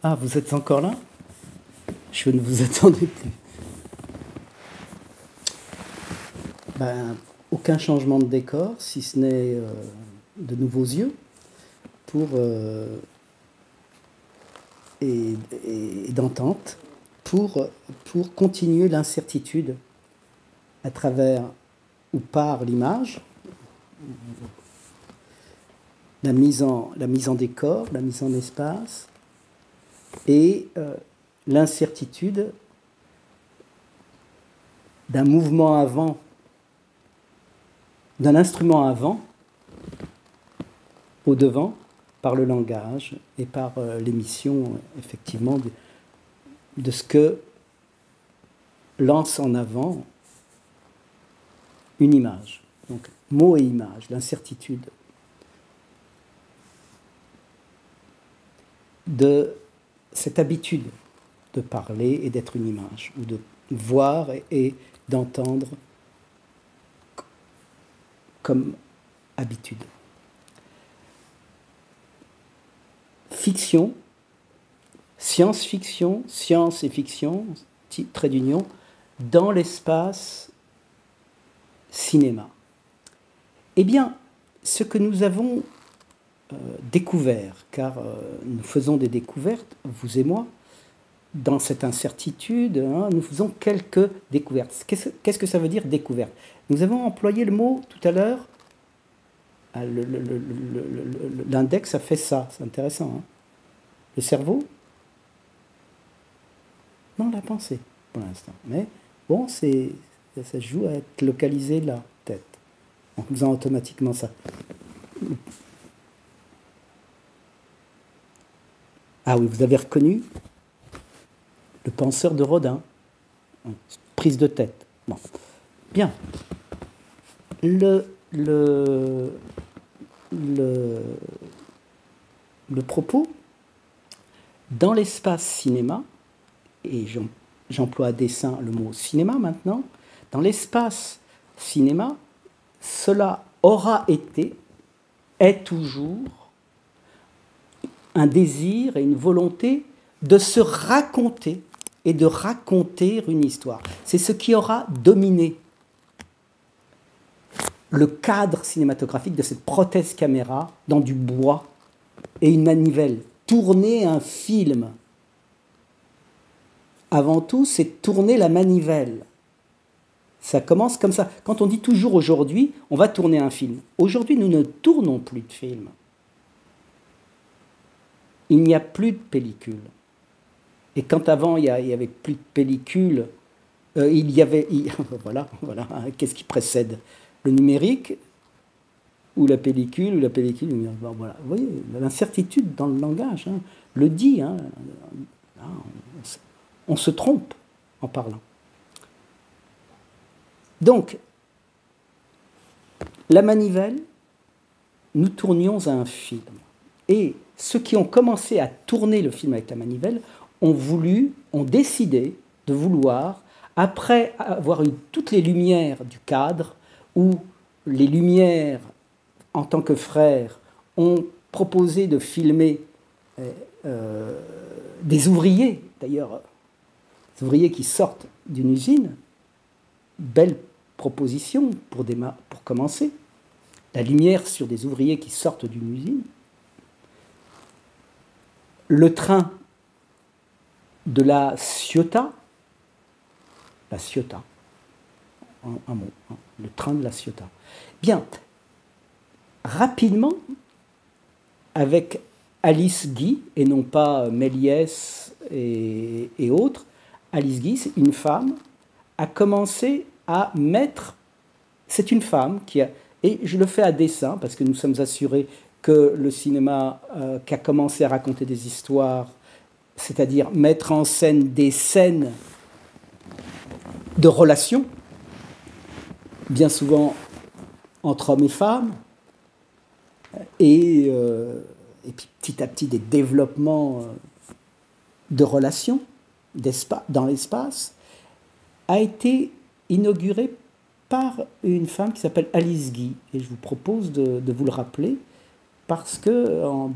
Ah, vous êtes encore là? Je ne vous attendais plus. Ben, aucun changement de décor, si ce n'est de nouveaux yeux, pour, et d'entente, pour continuer l'incertitude à travers ou par l'image, la mise en décor, la mise en espace, et l'incertitude d'un mouvement avant, d'un instrument avant, au devant, par le langage et par l'émission, effectivement, de ce que lance en avant une image. Donc, mot et image, l'incertitude de cette habitude de parler et d'être une image, ou de voir et d'entendre comme habitude. Fiction, science-fiction, science et fiction, trait d'union, dans l'espace cinéma. Eh bien, ce que nous avons découvert, car nous faisons des découvertes, vous et moi, dans cette incertitude, nous faisons quelques découvertes. Qu'est-ce que ça veut dire découverte? Nous avons employé le mot tout à l'heure, l'index a fait ça, c'est intéressant. Hein? Le cerveau? Non, la pensée, pour l'instant. Mais bon, ça joue à être localisé là, peut-être, en faisant automatiquement ça. Ah oui, vous avez reconnu le penseur de Rodin. Prise de tête. Bon. Bien. Le propos, dans l'espace cinéma, et j'emploie à dessein le mot cinéma maintenant, dans l'espace cinéma, cela aura été, est toujours, un désir et une volonté de se raconter et de raconter une histoire. C'est ce qui aura dominé le cadre cinématographique de cette prothèse caméra dans du bois et une manivelle. Tourner un film, avant tout, c'est tourner la manivelle. Ça commence comme ça. Quand on dit toujours aujourd'hui, on va tourner un film. Aujourd'hui, nous ne tournons plus de films. Il n'y a plus de pellicule. Et quand avant, il n'y avait plus de pellicule, voilà, qu'est-ce qui précède? Le numérique ou la pellicule, voilà. Vous voyez, l'incertitude dans le langage, le dit, on se trompe en parlant. Donc, la manivelle, nous tournions un film. Et ceux qui ont commencé à tourner le film avec la manivelle ont décidé de vouloir, après avoir eu toutes les lumières du cadre, où les lumières, en tant que frères, ont proposé de filmer des ouvriers, d'ailleurs, des ouvriers qui sortent d'une usine. Belle proposition pour commencer. La lumière sur des ouvriers qui sortent d'une usine. Le train de la Ciotat, un mot, le train de la Ciotat. Bien, rapidement, avec Alice Guy, et non pas Méliès et autres, Alice Guy, c'est une femme, a commencé à mettre... C'est une femme qui a... Et je le fais à dessein, parce que nous sommes assurés que le cinéma qui a commencé à raconter des histoires, c'est-à-dire mettre en scène des scènes de relations, bien souvent entre hommes et femmes, et puis petit à petit des développements de relations dans l'espace, a été inauguré par une femme qui s'appelle Alice Guy. Et je vous propose de vous le rappeler, parce que dans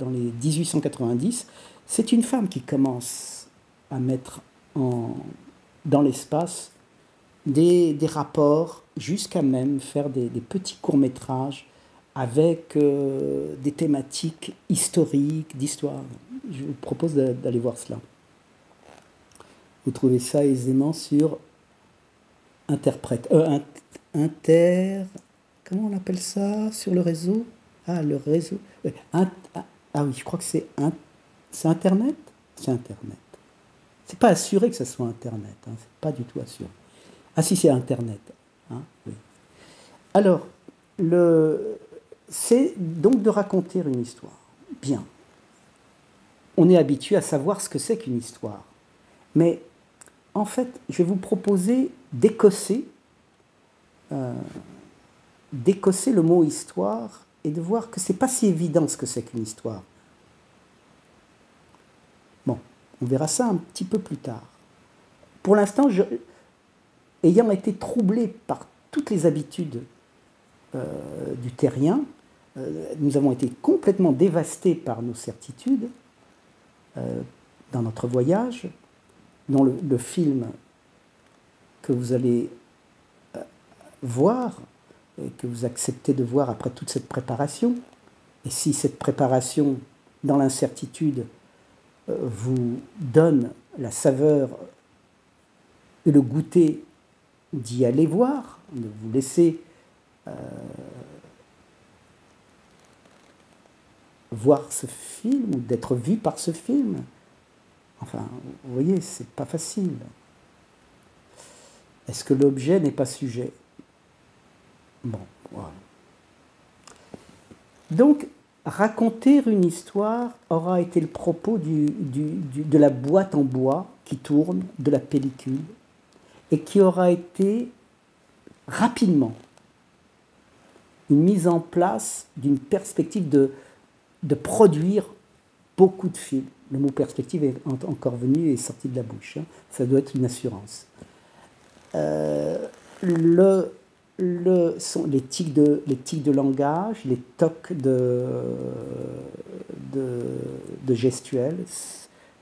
les 1890, c'est une femme qui commence à mettre dans l'espace des rapports, jusqu'à même faire des petits courts-métrages avec des thématiques historiques, d'histoire. Je vous propose d'aller voir cela. Vous trouvez ça aisément sur comment on appelle ça sur le réseau? Ah, le réseau. Ah oui, je crois que c'est Internet? C'est Internet. C'est pas assuré que ce soit Internet, hein, c'est pas du tout assuré. Ah si, c'est Internet. Hein, oui. Alors, c'est donc de raconter une histoire. Bien. On est habitué à savoir ce que c'est qu'une histoire. Mais en fait, je vais vous proposer d'écosser le mot histoire et de voir que ce n'est pas si évident ce que c'est qu'une histoire. Bon, on verra ça un petit peu plus tard. Pour l'instant, ayant été troublé par toutes les habitudes du terrien, nous avons été complètement dévastés par nos certitudes dans notre voyage, dont le film que vous allez voir, et que vous acceptez de voir après toute cette préparation, et si cette préparation dans l'incertitude vous donne la saveur et le goûter d'y aller voir, de vous laisser voir ce film, ou d'être vu par ce film. Enfin, vous voyez, c'est pas facile. Est-ce que l'objet n'est pas sujet? Bon, voilà. Donc, raconter une histoire aura été le propos de la boîte en bois qui tourne, de la pellicule, et qui aura été rapidement une mise en place d'une perspective de produire beaucoup de films. Le mot perspective est encore venu et est sorti de la bouche. Hein. Ça doit être une assurance. Sont les tics de langage, les tocs de gestuels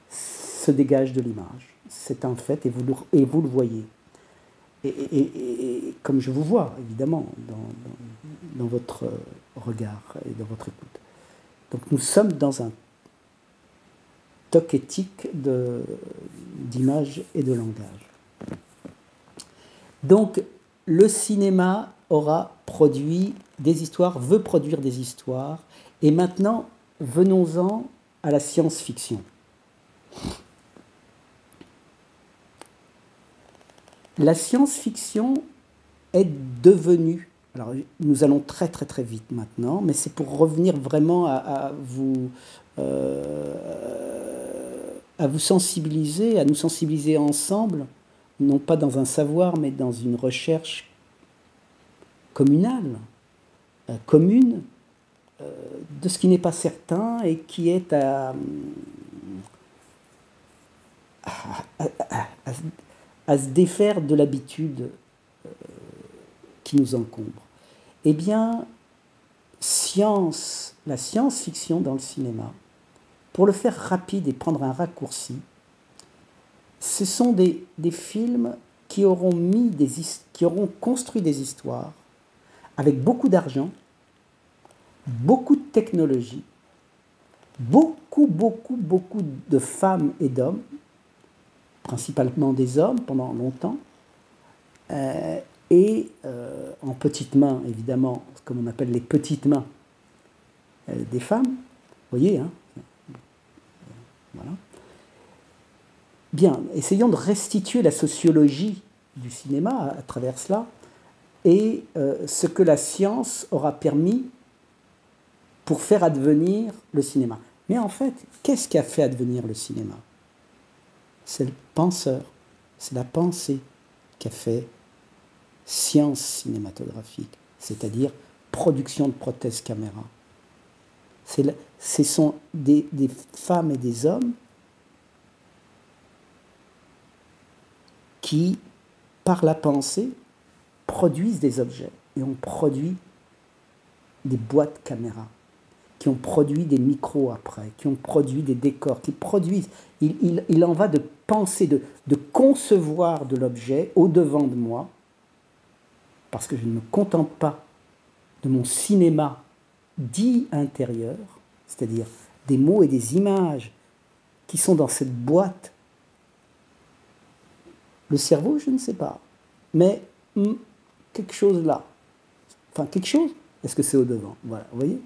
se dégagent de l'image. C'est un fait et vous le voyez. Et comme je vous vois, évidemment, dans votre regard et dans votre écoute. Donc nous sommes dans un toc éthique d'image et de langage. Donc le cinéma aura produit des histoires, veut produire des histoires, et maintenant venons-en à la science-fiction. La science-fiction est devenue, alors nous allons très très très vite maintenant, mais c'est pour revenir vraiment à vous sensibiliser, à nous sensibiliser ensemble, non pas dans un savoir, mais dans une recherche communale, commune, de ce qui n'est pas certain et qui est à se défaire de l'habitude qui nous encombre. Eh bien, la science-fiction dans le cinéma, pour le faire rapide et prendre un raccourci, ce sont des films qui auront construit des histoires avec beaucoup d'argent, beaucoup de technologie, beaucoup de femmes et d'hommes, principalement des hommes pendant longtemps, et en petites mains, évidemment, comme on appelle les petites mains des femmes. Vous voyez, hein? Voilà. Bien, essayons de restituer la sociologie du cinéma à travers cela, et ce que la science aura permis pour faire advenir le cinéma. Mais en fait, qu'est-ce qui a fait advenir le cinéma? C'est le penseur, c'est la pensée qui a fait science cinématographique, c'est-à-dire production de prothèses caméra. Ce sont des femmes et des hommes qui, par la pensée, produisent des objets. Et on produit des boîtes caméras, qui ont produit des micros après, qui ont produit des décors, qui produisent. Il en va de penser, de concevoir de l'objet au-devant de moi, parce que je ne me contente pas de mon cinéma dit intérieur, c'est-à-dire des mots et des images qui sont dans cette boîte. Le cerveau, je ne sais pas, mais quelque chose là. Enfin, quelque chose, est-ce que c'est au-devant? Voilà, vous voyez?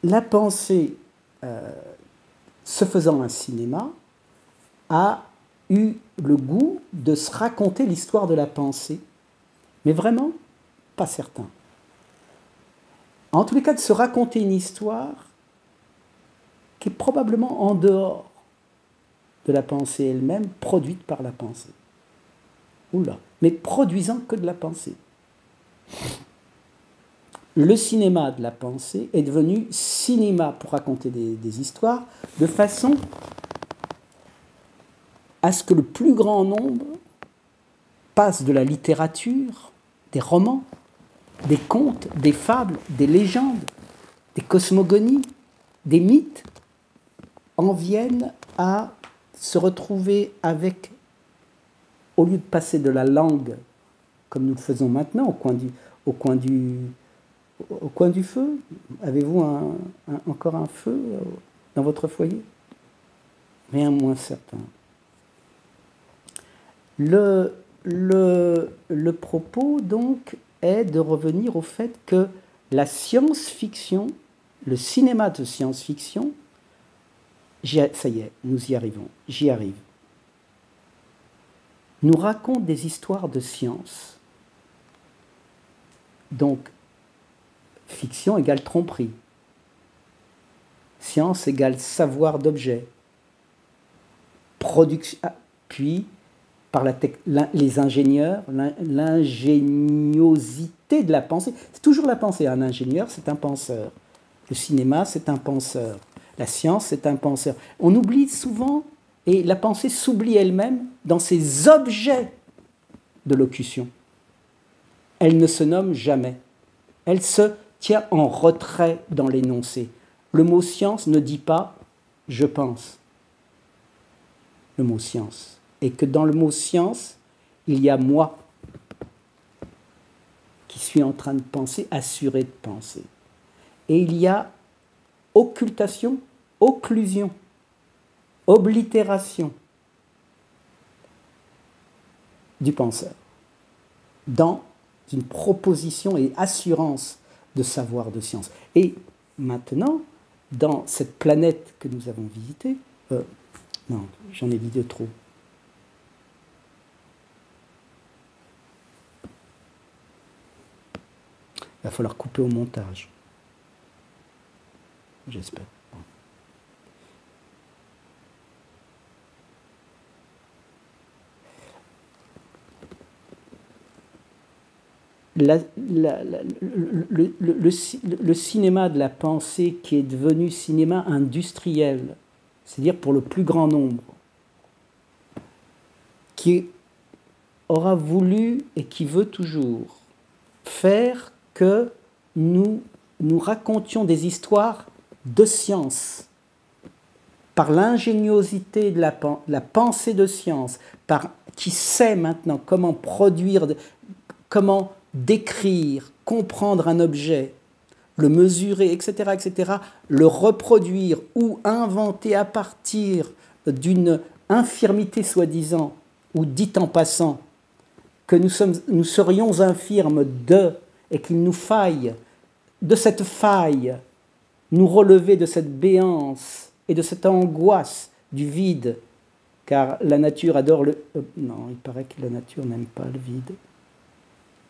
La pensée, se faisant un cinéma, a eu le goût de se raconter l'histoire de la pensée, mais vraiment pas certain. En tous les cas, de se raconter une histoire qui est probablement en dehors de la pensée elle-même, produite par la pensée. Oula, mais produisant que de la pensée. Le cinéma de la pensée est devenu cinéma pour raconter des histoires de façon à ce que le plus grand nombre passe de la littérature, des romans, des contes, des fables, des légendes, des cosmogonies, des mythes, en viennent à se retrouver avec, au lieu de passer de la langue, comme nous le faisons maintenant, au coin du feu. Avez-vous encore un feu dans votre foyer? Rien de moins certain. Le propos, donc, est de revenir au fait que la science-fiction, le cinéma de science-fiction, ça y est, nous y arrivons, j'y arrive, nous raconte des histoires de science. Donc, fiction égale tromperie. Science égale savoir d'objet. Production, puis, par les ingénieurs, l'ingéniosité de la pensée. C'est toujours la pensée. Un ingénieur, c'est un penseur. Le cinéma, c'est un penseur. La science, c'est un penseur. On oublie souvent, et la pensée s'oublie elle-même dans ses objets de locution. Elle ne se nomme jamais. Elle se tient en retrait dans l'énoncé. Le mot science ne dit pas « je pense ». Le mot science. Et que dans le mot science, il y a moi qui suis en train de penser, assuré de penser. Et il y a occultation, occlusion, oblitération du penseur dans une proposition et assurance de savoir de science. Et maintenant, dans cette planète que nous avons visitée, non, j'en ai vidé trop. Il va falloir couper au montage. J'espère. Le cinéma de la pensée qui est devenu cinéma industriel, c'est-à-dire pour le plus grand nombre, qui aura voulu et qui veut toujours faire que nous racontions des histoires de science, par l'ingéniosité de la pensée de science, qui sait maintenant comment produire, comment décrire, comprendre un objet, le mesurer, etc., etc., le reproduire ou inventer à partir d'une infirmité soi-disant, ou dit en passant, que nous serions infirmes de, et qu'il nous faille, de cette faille, nous relever de cette béance et de cette angoisse du vide, car la nature adore le... non, il paraît que la nature n'aime pas le vide.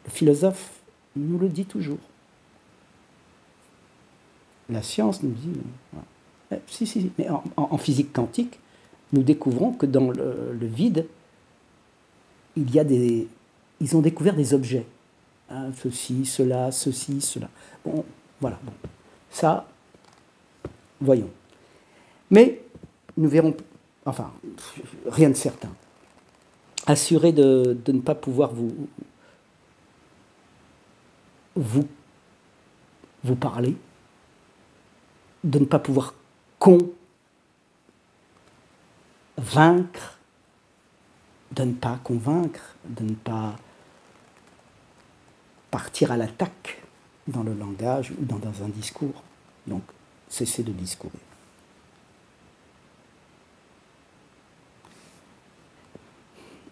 Le philosophe nous le dit toujours. La science nous dit... Si, mais en physique quantique, nous découvrons que dans le vide, il y a ils ont découvert des objets. Hein, ceci, cela, ceci, cela. Bon, voilà. Bon. Ça, voyons. Mais nous verrons... Enfin, rien de certain. Assuré de ne pas pouvoir vous vous parler, de ne pas pouvoir vaincre, de ne pas convaincre, de ne pas partir à l'attaque dans le langage ou dans un discours. Donc, cesser de discourir.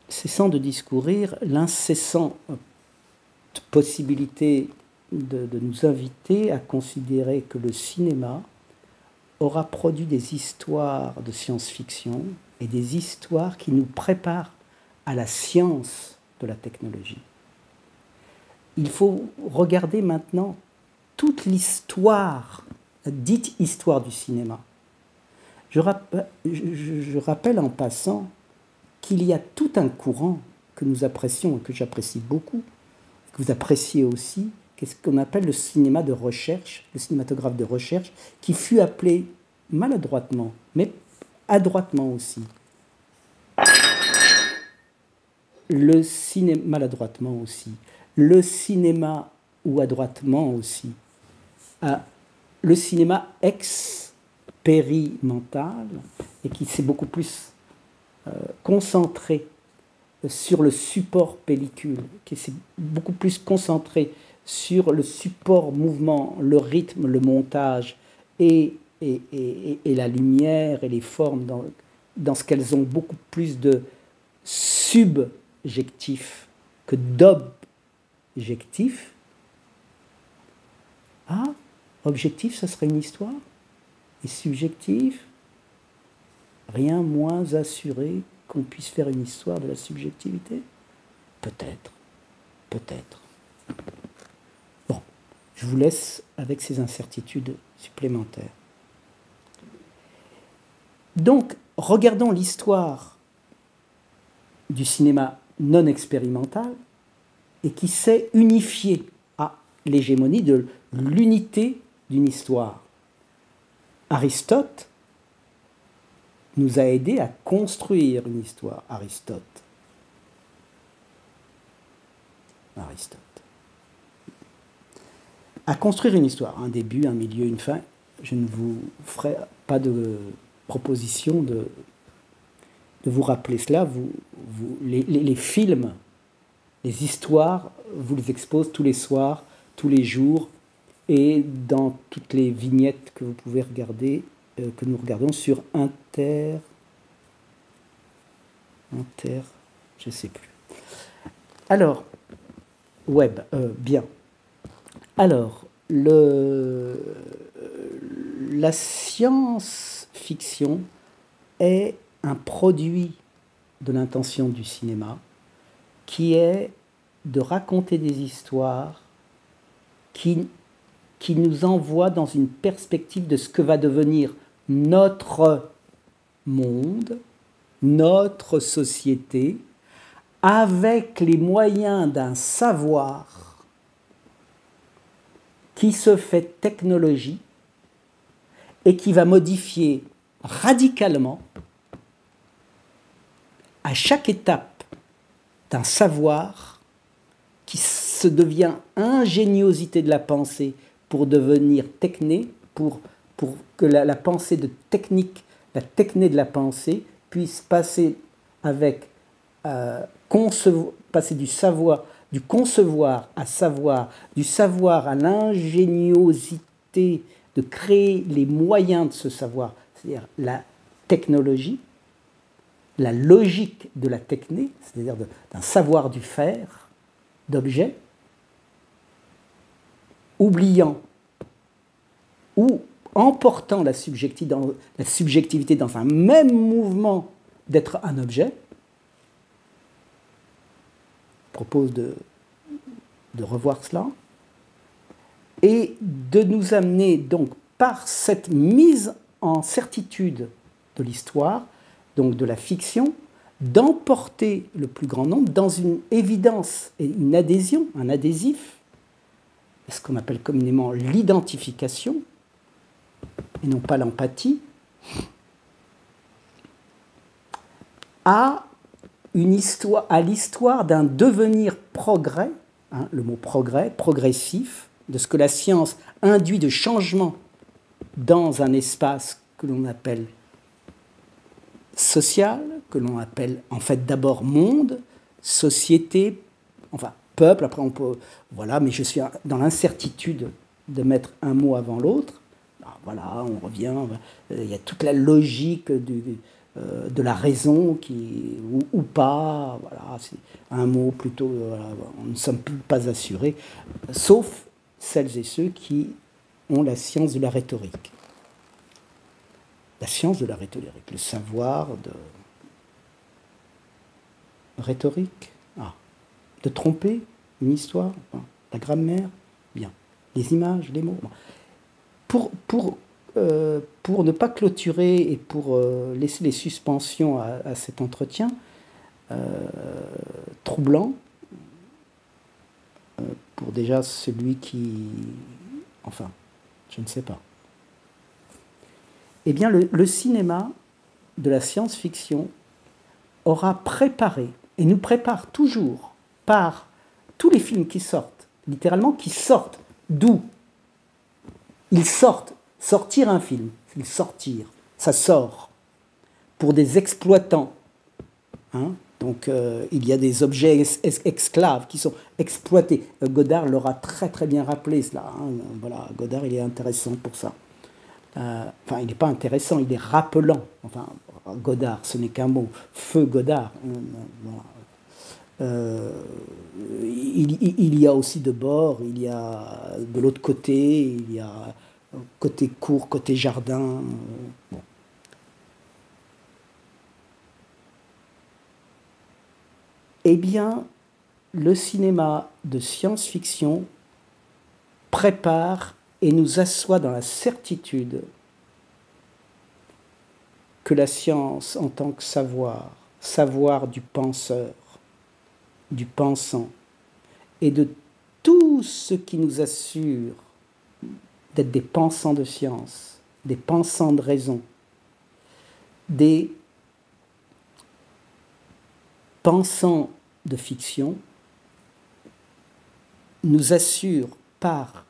Cessant de discourir, l'incessante possibilité de nous inviter à considérer que le cinéma aura produit des histoires de science-fiction et des histoires qui nous préparent à la science de la technologie. Il faut regarder maintenant toute l'histoire, la dite histoire du cinéma. Je rappelle en passant qu'il y a tout un courant que nous apprécions et que j'apprécie beaucoup, que vous appréciez aussi, qu'est-ce qu'on appelle le cinéma de recherche, le cinématographe de recherche, qui fut appelé maladroitement, mais adroitement aussi. Maladroitement aussi. Le cinéma, ou adroitement aussi, le cinéma expérimental, et qui s'est beaucoup plus concentré sur le support pellicule, qui s'est beaucoup plus concentré sur le support mouvement, le rythme, le montage et la lumière et les formes dans ce qu'elles ont beaucoup plus de subjectif que d'objectif. Ah, objectif, ça serait une histoire. Et subjectif, rien moins assuré qu'on puisse faire une histoire de la subjectivité. Peut-être, peut-être. Bon, je vous laisse avec ces incertitudes supplémentaires. Donc, regardons l'histoire du cinéma non expérimental et qui s'est unifié à l'hégémonie de l'unité d'une histoire. Aristote nous a aidés à construire une histoire. Aristote. À construire une histoire, un début, un milieu, une fin. Je ne vous ferai pas de proposition de vous rappeler cela. Les films, les histoires, vous les exposent tous les soirs, tous les jours, et dans toutes les vignettes que vous pouvez regarder, que nous regardons sur je ne sais plus. Alors, web, bien. Alors, la science-fiction est un produit de l'intention du cinéma qui est de raconter des histoires qui nous envoient dans une perspective de ce que va devenir notre monde, notre société, avec les moyens d'un savoir qui se fait technologie et qui va modifier radicalement à chaque étape d'un savoir qui se devient ingéniosité de la pensée pour devenir techné, pour que la pensée de technique, la techné de la pensée puisse passer avec passer du savoir, du concevoir à savoir, du savoir à l'ingéniosité de créer les moyens de ce savoir, c'est-à-dire la technologie, la logique de la techné, c'est-à-dire d'un savoir du faire, d'objet, oubliant ou emportant la subjectivité dans un même mouvement d'être un objet. Je propose de revoir cela et de nous amener donc par cette mise en certitude de l'histoire, donc de la fiction, d'emporter le plus grand nombre dans une évidence et une adhésion, un adhésif, ce qu'on appelle communément l'identification, et non pas l'empathie, à l'histoire d'un devenir progrès, hein, le mot progrès, progressif, de ce que la science induit de changement dans un espace que l'on appelle social, que l'on appelle en fait d'abord monde, société, enfin peuple, après on peut... Voilà, mais je suis dans l'incertitude de mettre un mot avant l'autre. Voilà, on revient, il y a toute la logique de la raison ou pas, voilà, c'est un mot plutôt, voilà, nous ne sommes pas assurés, sauf celles et ceux qui ont la science de la rhétorique. La science de la rhétorique, le savoir de rhétorique, de tromper une histoire, la grammaire, bien, les images, les mots. Pour ne pas clôturer et pour laisser les suspensions à cet entretien troublant, pour déjà celui qui... Enfin, je ne sais pas. Eh bien, le cinéma de la science-fiction aura préparé, et nous prépare toujours, par tous les films qui sortent, littéralement qui sortent, d'où ils sortent. Sortir un film, c'est sortir, ça sort, pour des exploitants. Hein, donc il y a des objets esclaves qui sont exploités. Godard l'aura très très bien rappelé cela. Hein, voilà, Godard il est intéressant pour ça. Enfin, il n'est pas intéressant, il est rappelant. Enfin, Godard, ce n'est qu'un mot. Feu Godard. Voilà. Il y a aussi de bord, il y a de l'autre côté, il y a côté cour, côté jardin. Bon. Eh bien, le cinéma de science-fiction prépare et nous assoit dans la certitude que la science en tant que savoir, savoir du penseur, du pensant, et de tout ce qui nous assure d'être des pensants de science, des pensants de raison, des pensants de fiction, nous assure par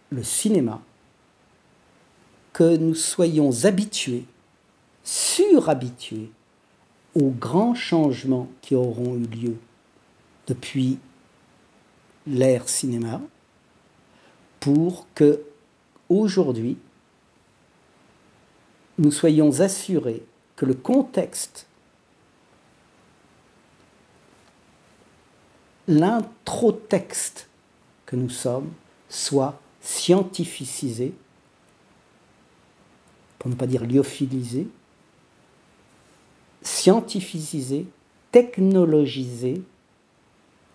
le cinéma que nous soyons habitués, surhabitués aux grands changements qui auront eu lieu depuis l'ère cinéma, pour que aujourd'hui nous soyons assurés que le contexte, l'introtexte que nous sommes, soit scientificisé, pour ne pas dire lyophilisé, scientificisé, technologisé,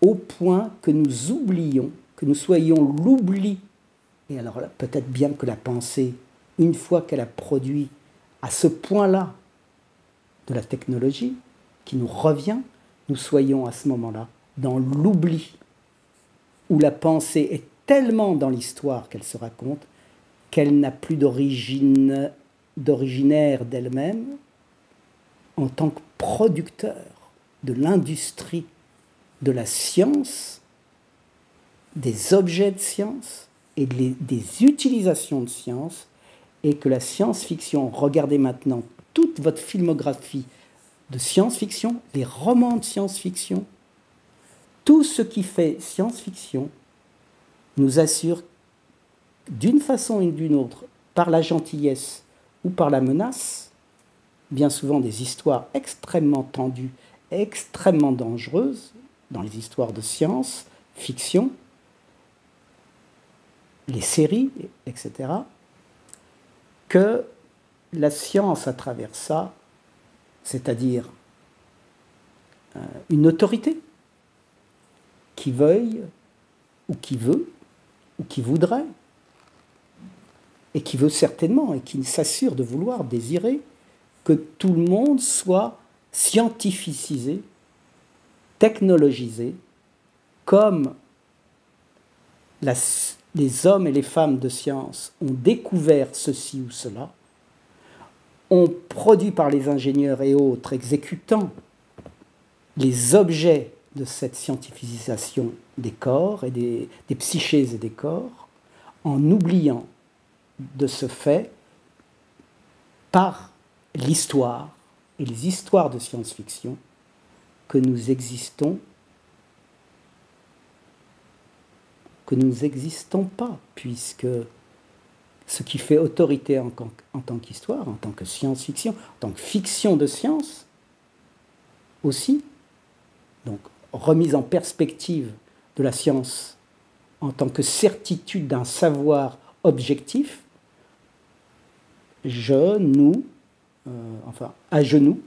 au point que nous oublions, que nous soyons l'oubli. Et alors peut-être bien que la pensée, une fois qu'elle a produit à ce point-là de la technologie, qui nous revient, nous soyons à ce moment-là dans l'oubli, où la pensée est tellement dans l'histoire qu'elle se raconte, qu'elle n'a plus d'originaire d'elle-même en tant que producteur de l'industrie, de la science, des objets de science et des utilisations de science, et que la science-fiction, regardez maintenant toute votre filmographie de science-fiction, les romans de science-fiction, tout ce qui fait science-fiction nous assure d'une façon ou d'une autre, par la gentillesse ou par la menace, bien souvent des histoires extrêmement tendues, extrêmement dangereuses, dans les histoires de science, fiction, les séries, etc., que la science à travers ça, c'est-à-dire une autorité qui veuille, ou qui veut, ou qui voudrait, et qui veut certainement, et qui s'assure de vouloir, désirer, que tout le monde soit scientificisé, technologisé, comme les hommes et les femmes de science ont découvert ceci ou cela, ont produit par les ingénieurs et autres exécutants les objets de cette scientificisation des corps et des psychés et des corps, en oubliant de ce fait, par l'histoire et les histoires de science-fiction, que nous existons, que nous n'existons pas, puisque ce qui fait autorité en tant qu'histoire, en tant que science-fiction, en tant que fiction de science, aussi, donc remise en perspective de la science en tant que certitude d'un savoir objectif, à genoux,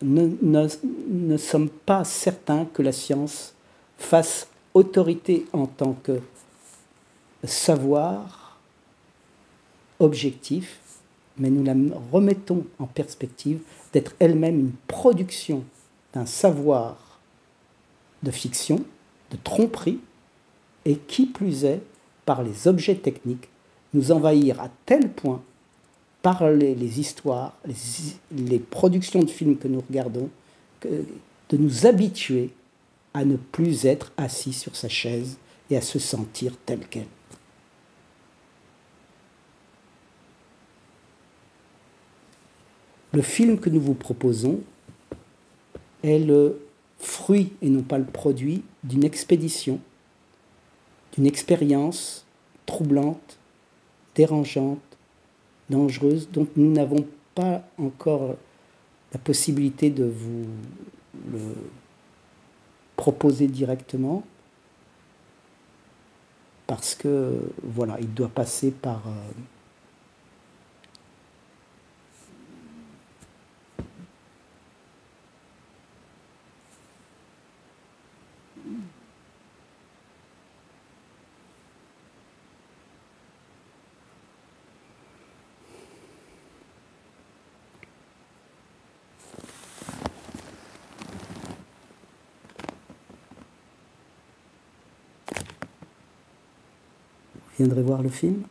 ne sommes pas certains que la science fasse autorité en tant que savoir objectif, mais nous la remettons en perspective d'être elle-même une production d'un savoir de fiction, de tromperie, et qui plus est, par les objets techniques, nous envahir à tel point par les histoires, les productions de films que nous regardons, de nous habituer à ne plus être assis sur sa chaise et à se sentir tel quel. Le film que nous vous proposons est le fruit et non pas le produit d'une expédition, d'une expérience troublante, dérangeante, dangereuse, dont nous n'avons pas encore la possibilité de vous le proposer directement, parce que voilà, il doit passer par vous viendrez voir le film ?